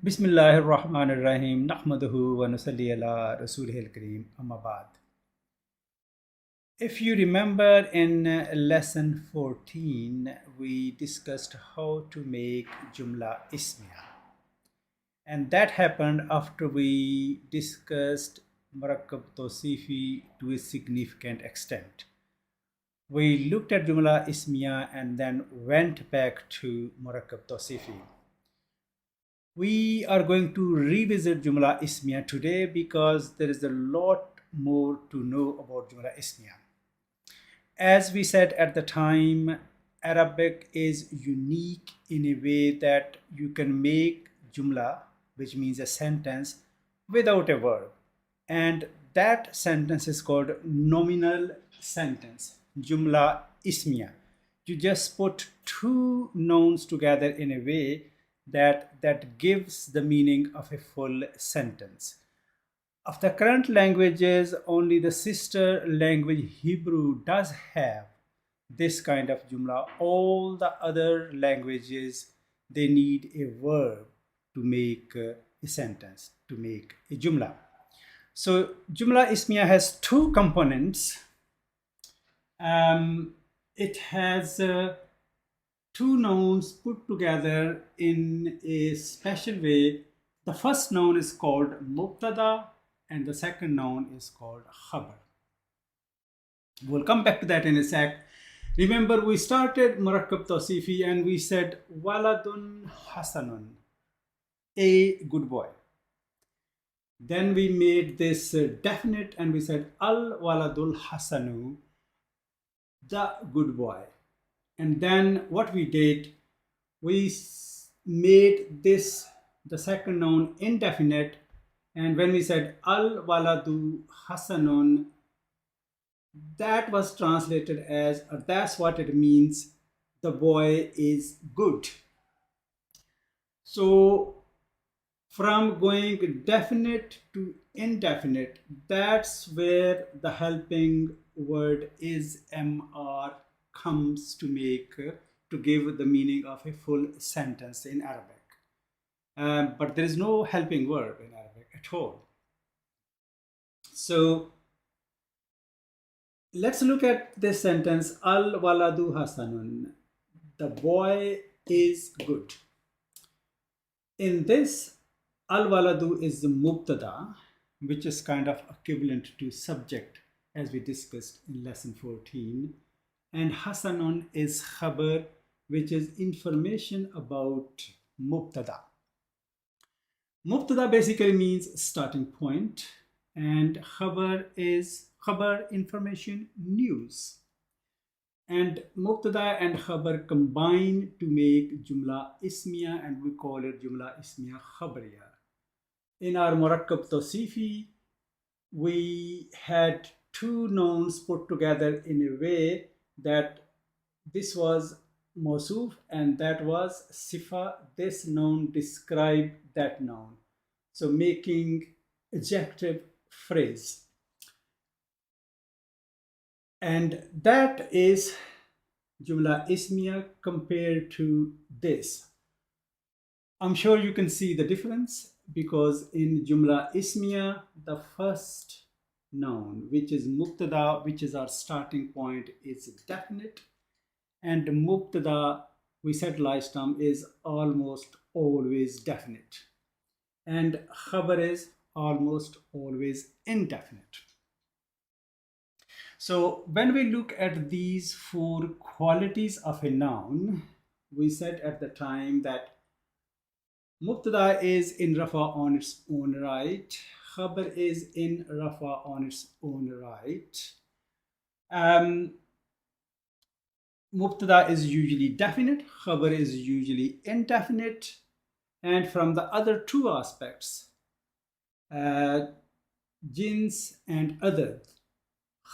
Bismillahirrahmanirrahim. Nahmaduhu wa nusalli ala rasulihil kareem. Amma ba'd. If you remember in lesson 14, we discussed how to make Jumla Ismiya. And that happened after we discussed Murakkab Tawsifi to a significant extent. We looked at Jumla Ismiya and then went back to Murakkab Tawsifi. We are going to revisit Jumla Ismiya today because there is a lot more to know about Jumla Ismiya. As we said at the time, Arabic is unique in a way that you can make Jumla, which means a sentence, without a verb. And that sentence is called nominal sentence, Jumla Ismiya. You just put two nouns together in a way that gives the meaning of a full sentence. Of the current languages, only the sister language Hebrew does have this kind of Jumla. All the other languages, they need a verb to make a sentence, to make a Jumla. So Jumla Ismiya has two components. It has two nouns put together in a special way. The first noun is called Mubtada and the second noun is called Khabar. We'll come back to that in a sec. Remember, we started Murakkab Tawsifi and we said Waladun Hasanun, a good boy. Then we made this definite and we said Al Waladul Hasanu, the good boy. And then what we did, we made this, the second noun, indefinite. And when we said al-waladu hasanun, that was translated as, or that's what it means, the boy is good. So from going definite to indefinite, that's where the helping word is mr comes to give the meaning of a full sentence in Arabic. But there is no helping verb in Arabic at all. So let's look at this sentence, al-waladu hasanun, the boy is good. In this, al-waladu is the mubtada, which is kind of equivalent to subject as we discussed in lesson 14. And Hasanun is khabar, which is information about mubtada. Mubtada basically means starting point, and khabar is khabar, information, news. And mubtada and khabar combine to make Jumla Ismiya, and we call it Jumla Ismiya Khabariya. In our Murakkab Tawsifi, we had two nouns put together in a way that this was Mawsuf and that was Sifa. This noun described that noun. So making adjective phrase. And that is Jumla Ismiya compared to this. I'm sure you can see the difference because in Jumla Ismiya, the first noun, which is mubtada, which is our starting point, is definite, and mubtada, we said last time, is almost always definite, and khabar is almost always indefinite. So when we look at these four qualities of a noun, we said at the time that mubtada is in rafa on its own right, khabar is in rafa on its own right. Mubtada is usually definite, khabar is usually indefinite, and from the other two aspects, jins and other,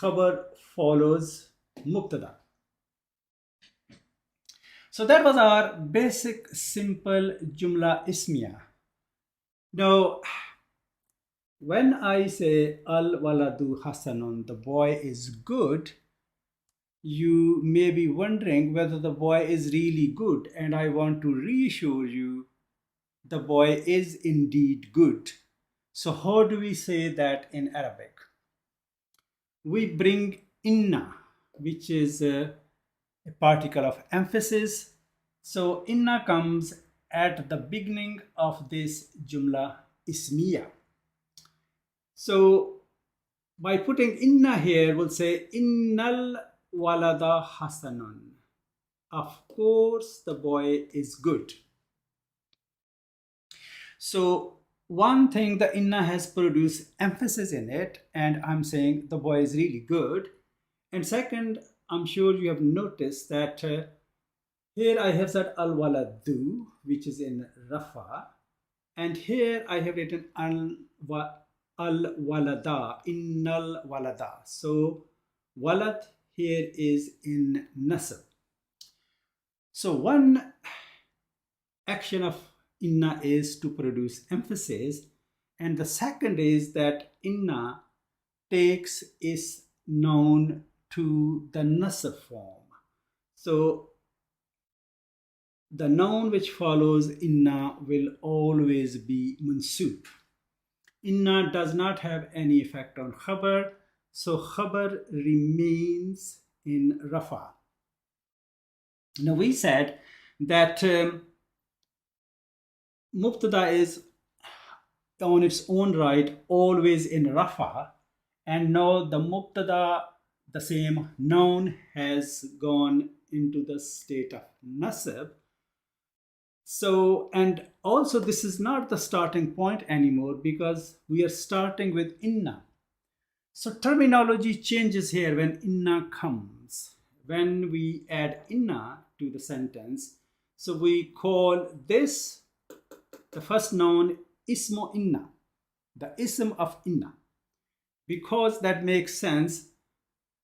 khabar follows mubtada. So that was our basic simple Jumla Ismiya. Now, when I say al-waladu hasanun, the boy is good, you may be wondering whether the boy is really good, and I want to reassure you the boy is indeed good. So how do we say that in Arabic? We bring inna, which is a particle of emphasis. So inna comes at the beginning of this jumla ismiya. So by putting inna here, we'll say innal walada hasanun. Of course, the boy is good. So one thing, the inna has produced emphasis in it, and I'm saying the boy is really good. And second, I'm sure you have noticed that here I have said al waladu, which is in rafa, and here I have written al walada, innal walada. So walad here is in nasab. So one action of inna is to produce emphasis, and the second is that inna takes its noun to the nasab form. So the noun which follows inna will always be mansub. Inna does not have any effect on khabar, so khabar remains in rafa. Now we said that mubtada is on its own right always in rafa, and now the mubtada, the same noun, has gone into the state of nasab. So, and also this is not the starting point anymore because we are starting with inna. So terminology changes here when inna comes. When we add inna to the sentence, so we call this, the first noun, ismo inna, the ism of inna, because that makes sense.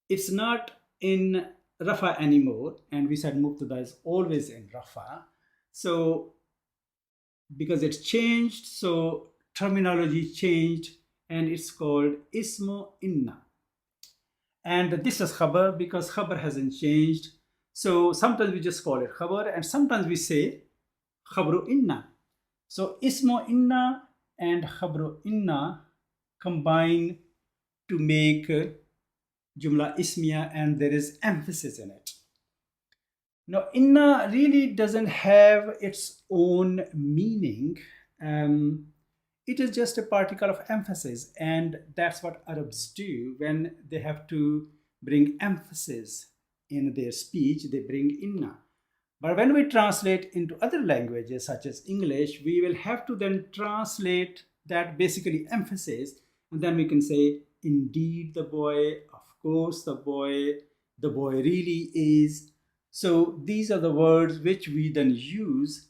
It's not in rafa anymore, and we said mubtada is always in rafa. So because it's changed, so terminology changed, and it's called ismo inna. And this is khabar because khabar hasn't changed. So sometimes we just call it khabar, and sometimes we say khabru inna. So ismo inna and khabru inna combine to make jumla ismiya, and there is emphasis in it. Now inna really doesn't have its own meaning. It is just a particle of emphasis, and that's what Arabs do when they have to bring emphasis in their speech. They bring inna. But when we translate into other languages such as English, we will have to then translate that basically emphasis, and then we can say indeed the boy, of course the boy really is. So these are the words which we then use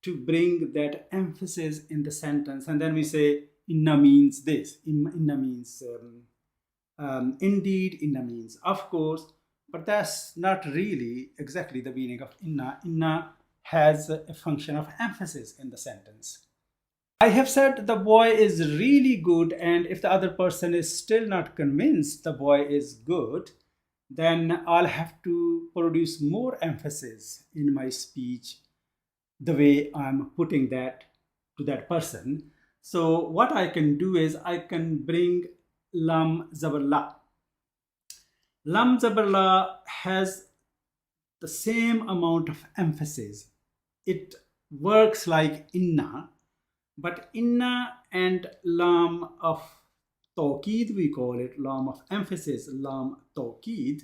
to bring that emphasis in the sentence, and then we say inna means this, inna means indeed, inna means of course, but that's not really exactly the meaning of inna. Inna has a function of emphasis in the sentence. I have said the boy is really good, and if the other person is still not convinced the boy is good, then I'll have to produce more emphasis in my speech the way I'm putting that to that person. So what I can do is I can bring lam zabar la. Lam zabar la has the same amount of emphasis. It works like inna, but inna and lam of توكيد, we call it lam of emphasis, lam توكيد,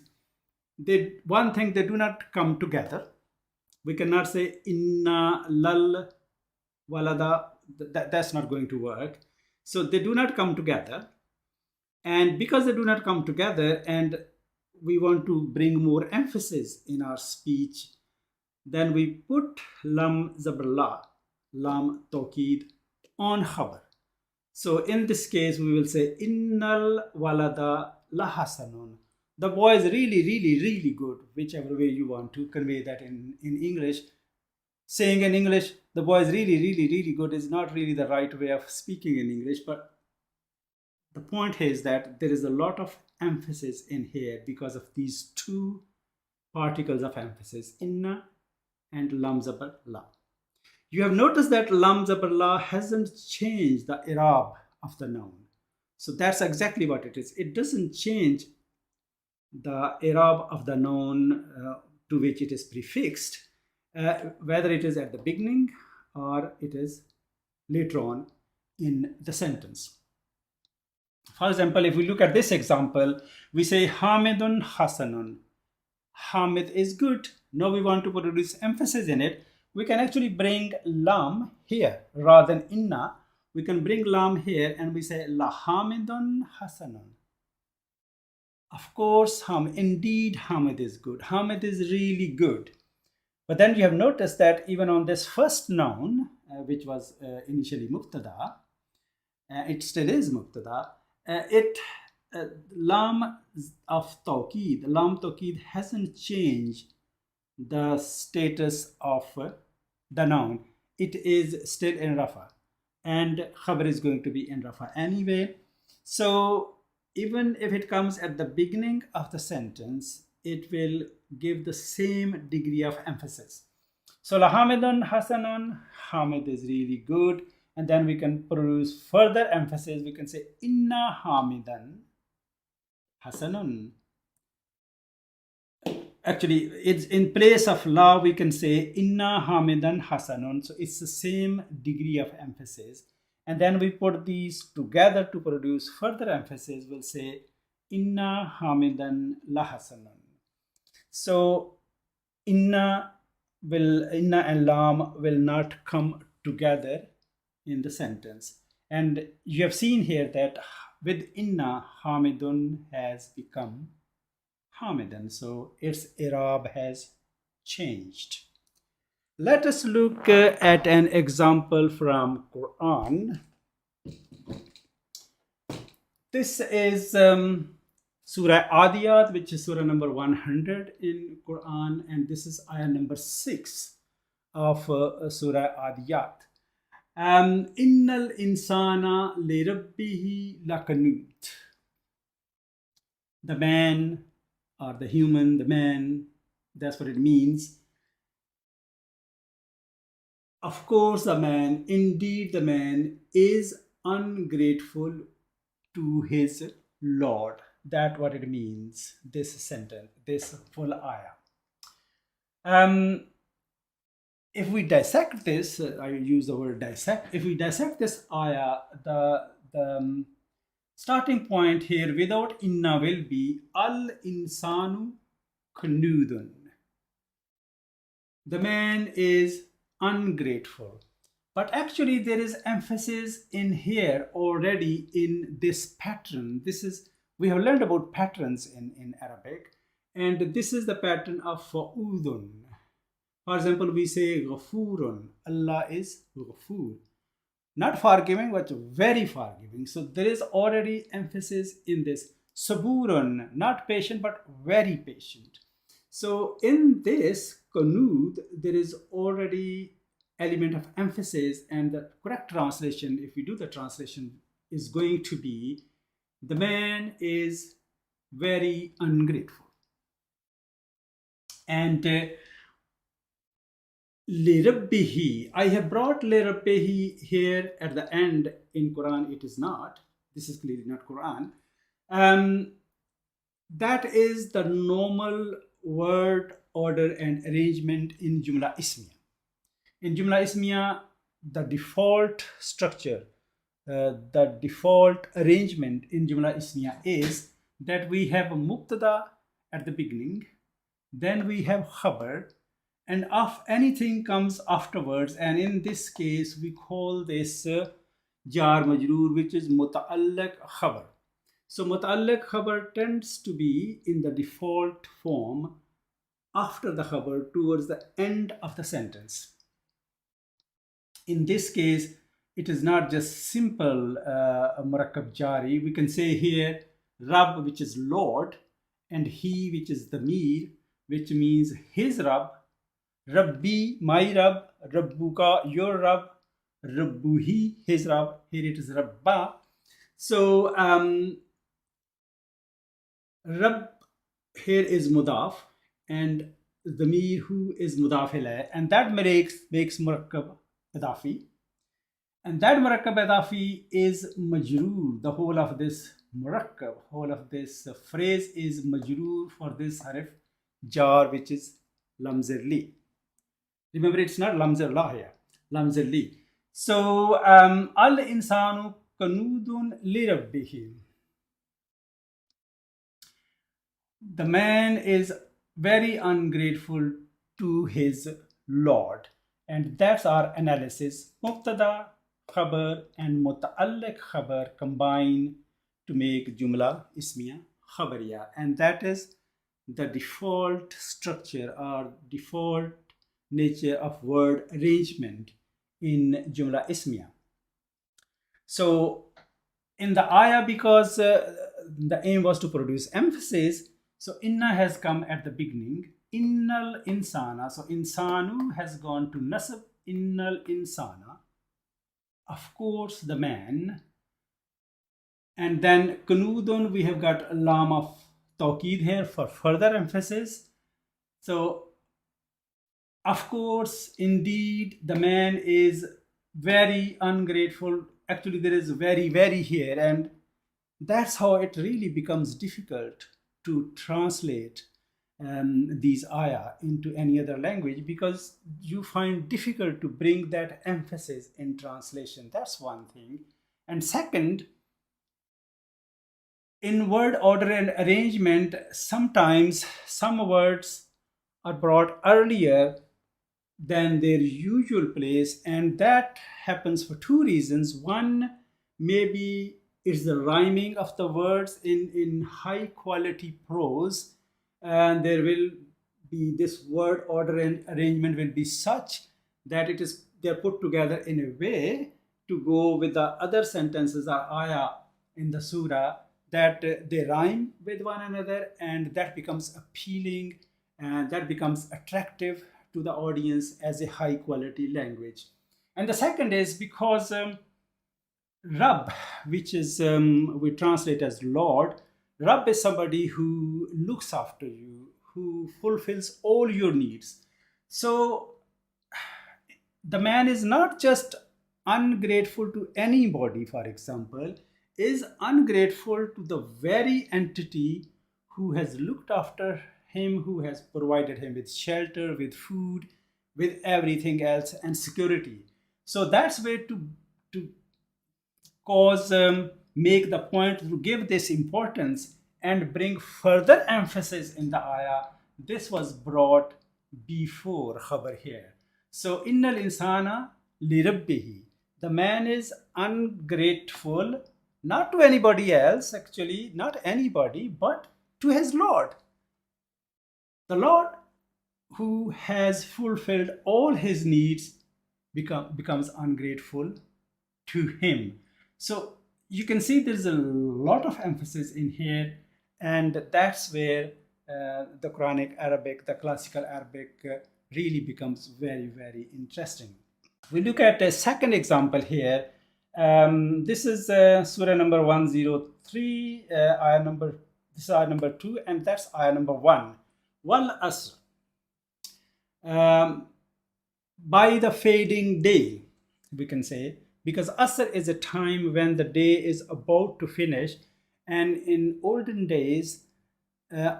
one thing, they do not come together. We cannot say inna lal walada, that's not going to work. So they do not come together, and because they do not come together and we want to bring more emphasis in our speech, then we put lam zabar la, lam توكيد, on khabar. So in this case, we will say innal walada la hasanun. The boy is really, really, really good, whichever way you want to convey that in English. Saying in English, the boy is really, really, really good is not really the right way of speaking in English, but the point is that there is a lot of emphasis in here because of these two particles of emphasis, inna and lam zabar la. You have noticed that lam zabar la hasn't changed the i'rab of the noun. So that's exactly what it is. It doesn't change the i'rab of the noun to which it is prefixed, whether it is at the beginning or it is later on in the sentence. For example, if we look at this example, we say Hamidun Hasanun. Hamid is good. Now we want to produce emphasis in it. We can actually bring lam here rather than inna. We can bring lam here and we say La Hamidun Hasanun. Of course, indeed Hamid is good. Hamid is really good. But then you have noticed that even on this first noun, which was initially mubtada, it still is mubtada, lam of توكيد, lam توكيد hasn't changed the status of the noun. It is still in rafa, and khabar is going to be in rafa anyway. So even if it comes at the beginning of the sentence, it will give the same degree of emphasis. So la hamidun hasanun, Hamid is really good. And then we can produce further emphasis. We can say inna hamidan hasanun. Actually, it's in place of la, we can say inna hamidan hasanun. So it's the same degree of emphasis. And then we put these together to produce further emphasis. We'll say inna hamidan la hasanun. So inna and lam will not come together in the sentence. And you have seen here that with inna, Hamidun has become Hamidan. So its i'rab has changed. Let us look at an example from Quran. This is Surah Adiyat, which is Surah number 100 in Quran, and this is ayah number 6 of Surah Adiyat. Innal insana li rabbihi lakanut. The man or the human, the man, that's what it means. Of course, the man, indeed the man is ungrateful to his Lord. That's what it means, this sentence, this full ayah. If we dissect this, I use the word dissect. If we dissect this ayah, the starting point here without inna will be al insanu kunudun. The man is ungrateful. But actually there is emphasis in here already in this pattern. We have learned about patterns in Arabic, and this is the pattern of fa'udun. For example, we say Ghafurun. Allah is Ghafur. Not forgiving, but very forgiving. So there is already emphasis in this. Saburun, not patient, but very patient. So in this Qanud, there is already element of emphasis, and the correct translation, if we do the translation, is going to be the man is very ungrateful. And Lirabbihi, I have brought Lirabbihi here at the end. In Quran it is not. This is clearly not Quran. That is the normal word order and arrangement in Jumla Ismiya. In Jumla Ismiya, the default structure, the default arrangement in Jumla Ismiya is that we have a Mubtada at the beginning, then we have Khabar, and if anything comes afterwards, and in this case we call this Jar Majroor, which is Muta'allaq Khabar. So Muta'allaq Khabar tends to be in the default form after the Khabar towards the end of the sentence. In this case, it is not just simple Murakkab Jari. We can say here Rab, which is Lord, and He, which is Damir, which means his Rab, Rabbi, my Rab, Rabbuka, your Rab, Rabbuhi, his Rab. Here it is Rabba. So Rab here is Mudaf, and Damir who is Mudaf ilayh, and that makes Murakkab idafi. And that murakkab idafi is majroor. The whole of this murakkab, whole of this phrase is majroor for this harif jar, which is lamzirli. Remember, it's not lamzirla here, lamzirli. So, al insanu kanudun li rabbihi. The man is very ungrateful to his Lord. And that's our analysis. Mubtada, khabar and muta'alliq khabar combine to make jumla ismiya khabariya. And that is the default structure or default nature of word arrangement in jumla ismiya. So in the ayah, because the aim was to produce emphasis, so inna has come at the beginning. Innal insana. So insanu has gone to nasab. Innal insana. Of course, the man. And then kunudun, we have got a lam of توكيد here for further emphasis. So, of course, indeed, the man is very ungrateful. Actually, there is very here, and that's how it really becomes difficult to translate these ayah into any other language, because you find difficult to bring that emphasis in translation. That's one thing. And second, in word order and arrangement, sometimes some words are brought earlier than their usual place, and that happens for two reasons. One, maybe it's the rhyming of the words in high quality prose, and there will be this word order and arrangement will be such that they're put together in a way to go with the other sentences or ayah in the surah, that they rhyme with one another, and that becomes appealing and that becomes attractive to the audience as a high quality language. And the second is because Rabb, which is we translate as Lord, Rabb is somebody who looks after you, who fulfills all your needs. So the man is not just ungrateful to anybody, for example, is ungrateful to the very entity who has looked after him, who has provided him with shelter, with food, with everything else, and security. So that's way to make the point, to give this importance and bring further emphasis in the ayah. This was brought before khabar here. So innal insana li rabbihi. The man is ungrateful, not to anybody else, actually, not anybody, but to his Lord. The Lord who has fulfilled all his needs becomes ungrateful to him. So you can see there's a lot of emphasis in here, and that's where the Quranic Arabic, the classical Arabic really becomes very interesting. We look at a second example here. This is surah number 103, this is ayah number 2, and that's ayah number 1. Wal asr. By the fading day, we can say, because asr is a time when the day is about to finish, and in olden days,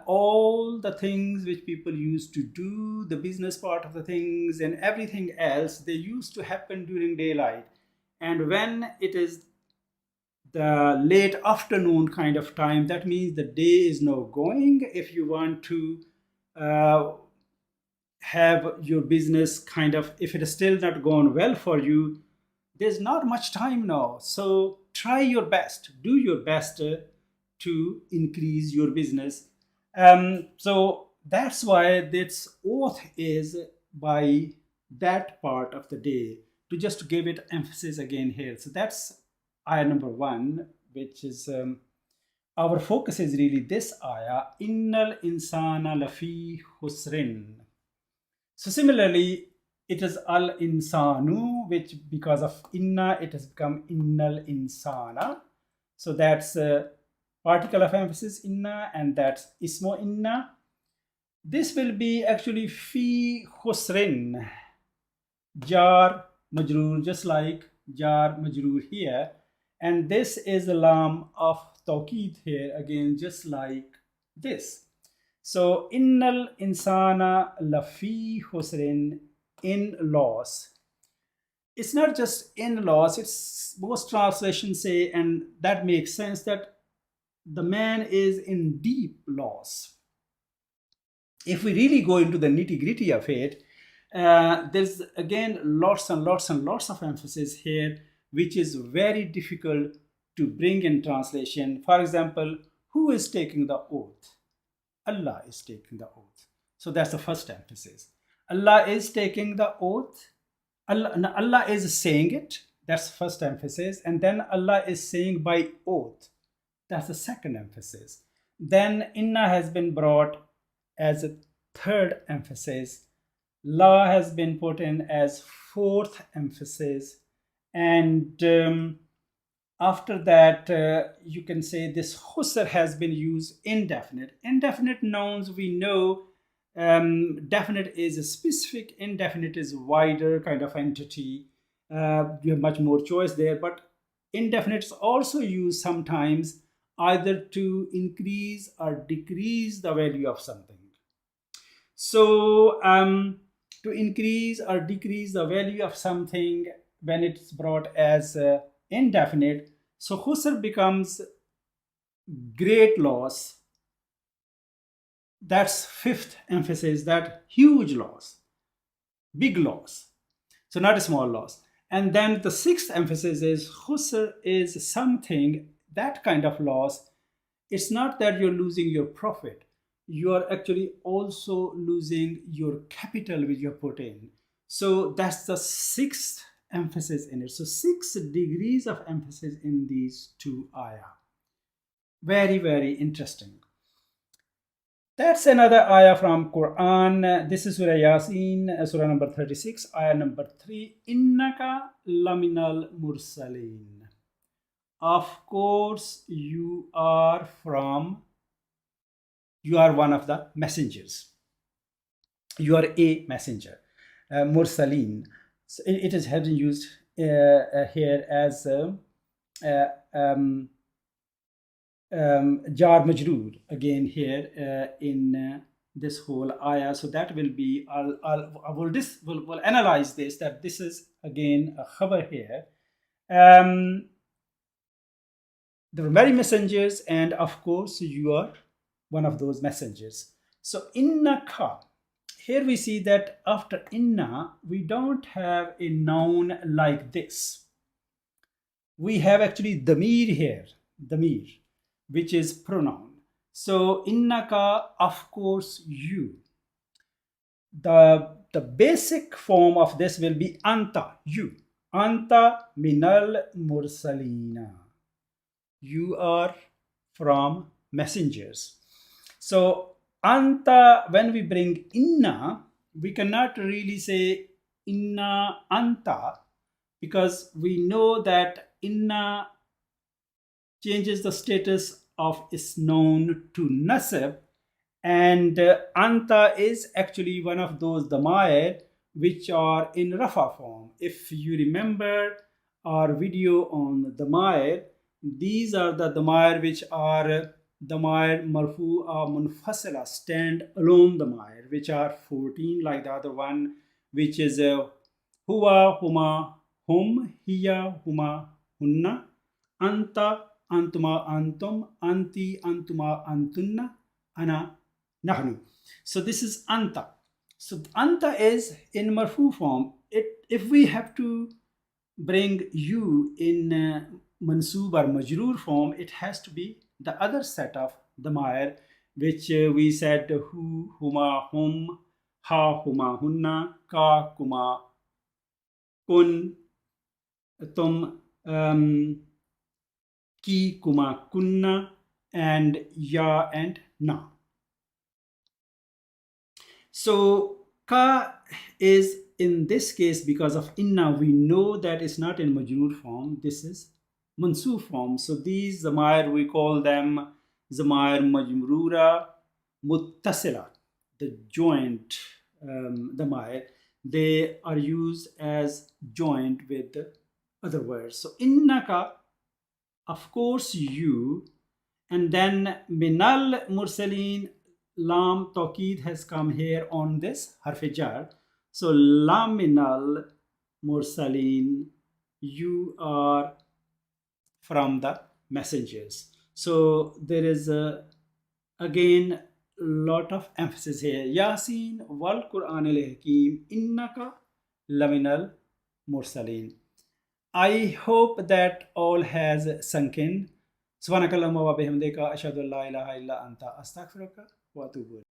all the things which people used to do, the business part of the things and everything else, they used to happen during daylight. And when it is the late afternoon kind of time, that means the day is now going. If you want to have your business kind of, if it is still not going well for you, there's not much time now. So try your best, do your best to increase your business. So that's why this oath is by that part of the day, to just give it emphasis again here. So that's ayah number 1, which is our focus is really this ayah, innal insana lafi khusrin. So similarly, it is al insanu, which because of inna, it has become innal insana. So that's a particle of emphasis inna, and that's ismo inna. This will be actually fi khusrin, jar majroor, just like jar majroor here. And this is the lam of توكيد here, again just like this. So innal insana lafi husrin, in loss. It's not just in loss, it's most translations say, and that makes sense, that the man is in deep loss. If we really go into the nitty-gritty of it, there's again lots and lots and lots of emphasis here, which is very difficult to bring in translation. For example, who is taking the oath? Allah is taking the oath. So that's the first emphasis. Allah is taking the oath. Allah is saying it. That's the first emphasis. And then Allah is saying by oath. That's the second emphasis. Then inna has been brought as a third emphasis. La has been put in as fourth emphasis. And after that, you can say this husr has been used indefinite. Indefinite nouns, we know definite is a specific, indefinite is wider kind of entity. You have much more choice there, but indefinite is also used sometimes either to increase or decrease the value of something. So to increase or decrease the value of something when it's brought as indefinite, so husr becomes great loss. That's fifth emphasis, that huge loss, big loss. So not a small loss. And then the sixth emphasis is husr is something, that kind of loss. It's not that you're losing your profit. You are actually also losing your capital which you have put in. So that's the sixth emphasis in it. So 6 degrees of emphasis in these two ayah. Very, very interesting. That's another ayah from Quran. This is Surah Yasin, Surah number 36, ayah number 3. Innaka laminal mursaleen. Of course, you are one of the messengers. You are a messenger. Mursaleen. So it is having used here as jar majroor again here in this whole ayah. So that will be, we'll analyze this, that this is again a khabar here. There are many messengers, and of course you are one of those messengers. So innaka, here we see that after inna we don't have a noun like this. We have actually damir here, damir, which is pronoun. So innaka, of course you. The basic form of this will be anta, you. Anta minal mursalina. You are from messengers. So anta, when we bring inna, we cannot really say inna anta, because we know that inna changes the status of its noun to nasab, and anta is actually one of those damair which are in rafa form. If you remember our video on damair, these are the damair which are damair marfu'a munfasila, stand alone damair, which are 14 like the other one, which is huwa, huma, hum, hiya, huma, hunna, anta, antuma, antum, anti, antuma, antunna, ana, nahnu. So this is anta. So anta is in marfu form. If we have to bring you in mansoob or majroor form, it has to be the other set of damair, which we said hu, huma, hum, ha, huma, hunna, ka, kuma, kun, tum, ki, kuma, kunna, and ya and na. So ka is in this case, because of inna, we know that it's not in majroor form. This is mansoob form. So these zamair, we call them zamair majmurura muttasila, the joint damair. they are used as joined with other words. So innaka, of course you, and then minal mursalin, lam توكيد has come here on this harf jar. So lam minal mursalin, you are from the messengers. So there is again lot of emphasis here. Yasin wal Quran al Hakim innaka laminal mursalin. I hope that all has sunk in. Subhanakallahumma wa bihamdika ashhadu an la ilaha illa anta astaghfiruka wa atubu ilayk.